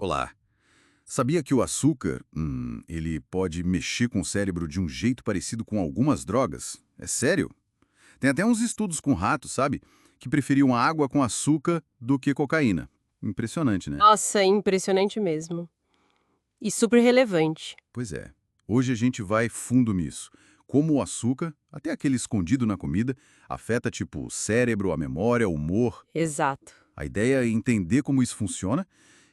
Olá. Sabia que o açúcar, ele pode mexer com o cérebro de um jeito parecido com algumas drogas? É sério? Tem até uns estudos com ratos, sabe? Que preferiam água com açúcar do que cocaína. Impressionante, né? Nossa, é impressionante mesmo. E super relevante. Pois é. Hoje a gente vai fundo nisso. Como o açúcar, até aquele escondido na comida, afeta tipo o cérebro, a memória, o humor. Exato. A ideia é entender como isso funciona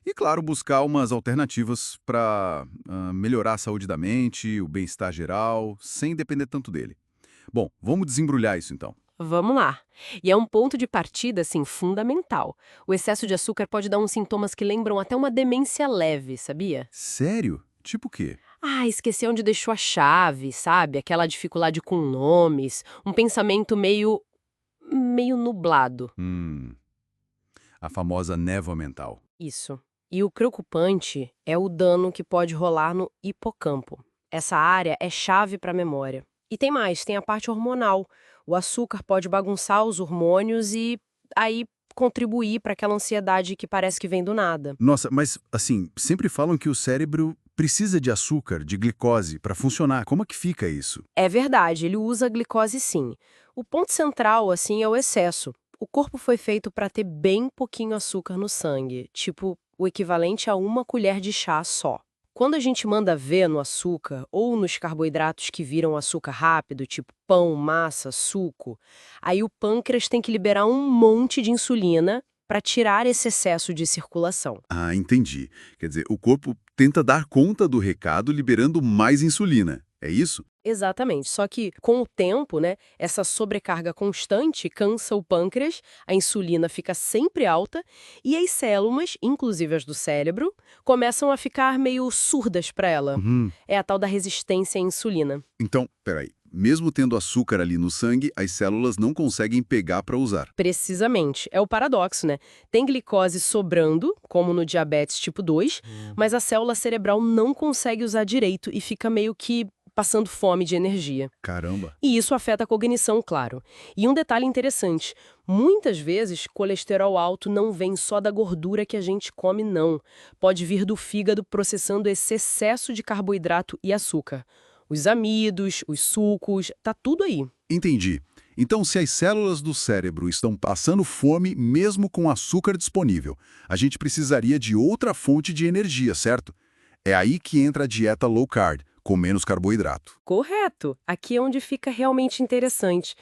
e, claro, buscar umas alternativas para melhorar a saúde da mente, o bem-estar geral, sem depender tanto dele. Bom, vamos desembrulhar isso então. Vamos lá. E é um ponto de partida, assim, fundamental. O excesso de açúcar pode dar uns sintomas que lembram até uma demência leve, sabia? Sério? Tipo o quê? Ah, esqueceu onde deixou a chave, sabe? Aquela dificuldade com nomes, um pensamento meio nublado. Hum, a famosa névoa mental. Isso. E o preocupante é o dano que pode rolar no hipocampo. Essa área é chave para a memória. E tem mais, tem a parte hormonal. O açúcar pode bagunçar os hormônios e aí contribuir para aquela ansiedade que parece que vem do nada. Nossa, mas assim, sempre falam que o cérebro precisa de açúcar, de glicose, para funcionar. Como é que fica isso? É verdade, ele usa a glicose sim. O ponto central, assim, é o excesso. O corpo foi feito para ter bem pouquinho açúcar no sangue, tipo o equivalente a uma colher de chá só. Quando a gente manda ver no açúcar ou nos carboidratos que viram açúcar rápido, tipo pão, massa, suco, aí o pâncreas tem que liberar um monte de insulina para tirar esse excesso de circulação. Ah, entendi. Quer dizer, o corpo tenta dar conta do recado liberando mais insulina. É isso? Exatamente. Só que, com o tempo, né, essa sobrecarga constante cansa o pâncreas, a insulina fica sempre alta e as células, inclusive as do cérebro, começam a ficar meio surdas para ela. Uhum. É a tal da resistência à insulina. Então, peraí. Mesmo tendo açúcar ali no sangue, as células não conseguem pegar para usar. Precisamente. É o paradoxo, né? Tem glicose sobrando, como no diabetes tipo 2, mas a célula cerebral não consegue usar direito e fica meio que passando fome de energia. Caramba. E isso afeta a cognição, claro. E um detalhe interessante: muitas vezes, colesterol alto não vem só da gordura que a gente come, não. Pode vir do fígado processando esse excesso de carboidrato e açúcar. Os amidos, os sucos, tá tudo aí. Entendi. Então, se as células do cérebro estão passando fome mesmo com açúcar disponível, a gente precisaria de outra fonte de energia, certo? É aí que entra a dieta low carb, com menos carboidrato. Correto! Aqui é onde fica realmente interessante.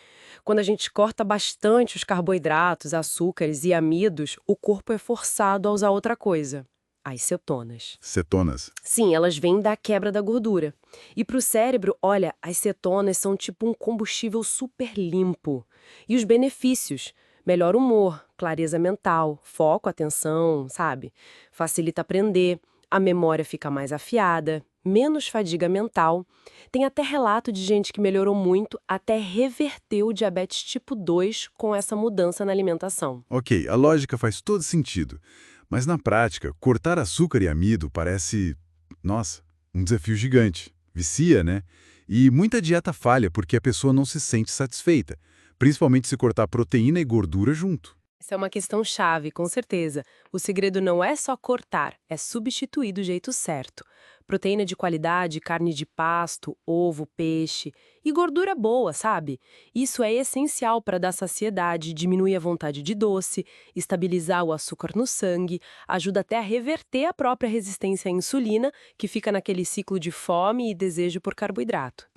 Quando a gente corta bastante os carboidratos, açúcares e amidos, o corpo é forçado a usar outra coisa: as cetonas. Cetonas. Sim, elas vêm da quebra da gordura. E para o cérebro, olha, as cetonas são tipo um combustível super limpo. E os benefícios? Melhor humor, clareza mental, foco, atenção, sabe? Facilita aprender, a memória fica mais afiada, menos fadiga mental. Tem até relato de gente que melhorou muito até reverter o diabetes tipo 2 com essa mudança na alimentação. Ok, a lógica faz todo sentido. Mas na prática, cortar açúcar e amido parece, nossa, um desafio gigante. Vicia, né? E muita dieta falha porque a pessoa não se sente satisfeita, principalmente se cortar proteína e gordura junto. Essa é uma questão chave, com certeza. O segredo não é só cortar, é substituir do jeito certo. Proteína de qualidade, carne de pasto, ovo, peixe e gordura boa, sabe? Isso é essencial para dar saciedade, diminuir a vontade de doce, estabilizar o açúcar no sangue, ajuda até a reverter a própria resistência à insulina, que fica naquele ciclo de fome e desejo por carboidrato.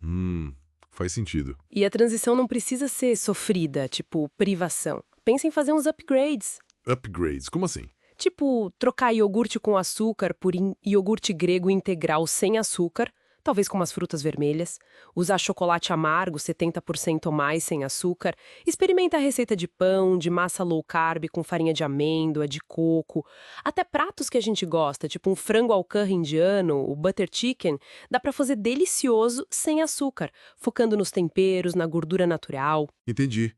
Faz sentido. E a transição não precisa ser sofrida, tipo privação. Pensa em fazer uns upgrades. Upgrades, como assim? Tipo, trocar iogurte com açúcar por iogurte grego integral sem açúcar, talvez com umas frutas vermelhas. Usar chocolate amargo, 70% ou mais sem açúcar. Experimenta a receita de pão, de massa low carb com farinha de amêndoa, de coco. Até pratos que a gente gosta, tipo um frango ao curry indiano, o butter chicken, dá pra fazer delicioso sem açúcar, focando nos temperos, na gordura natural. Entendi.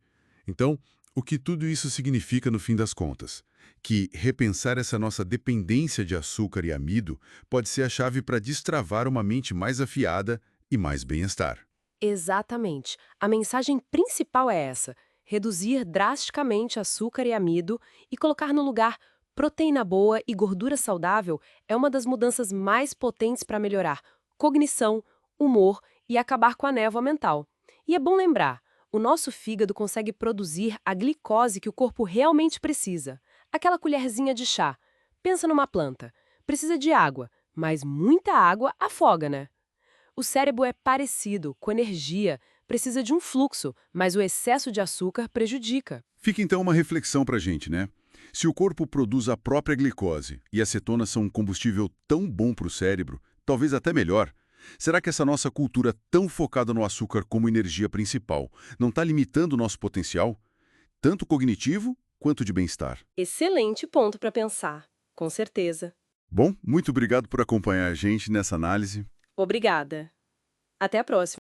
Então, o que tudo isso significa no fim das contas? Que repensar essa nossa dependência de açúcar e amido pode ser a chave para destravar uma mente mais afiada e mais bem-estar. Exatamente. A mensagem principal é essa: reduzir drasticamente açúcar e amido e colocar no lugar Proteína boa e gordura saudável é uma das mudanças mais potentes para melhorar cognição, humor e acabar com a névoa mental. E é bom lembrar, o nosso fígado consegue produzir a glicose que o corpo realmente precisa. Aquela colherzinha de chá. Pensa numa planta. Precisa de água, mas muita água afoga, né? O cérebro é parecido, com energia, precisa de um fluxo, mas o excesso de açúcar prejudica. Fica então uma reflexão para a gente, né? Se o corpo produz a própria glicose e as cetonas são um combustível tão bom para o cérebro, talvez até melhor, será que essa nossa cultura tão focada no açúcar como energia principal não está limitando o nosso potencial, tanto cognitivo quanto de bem-estar? Excelente ponto para pensar, com certeza. Bom, muito obrigado por acompanhar a gente nessa análise. Obrigada. Até a próxima.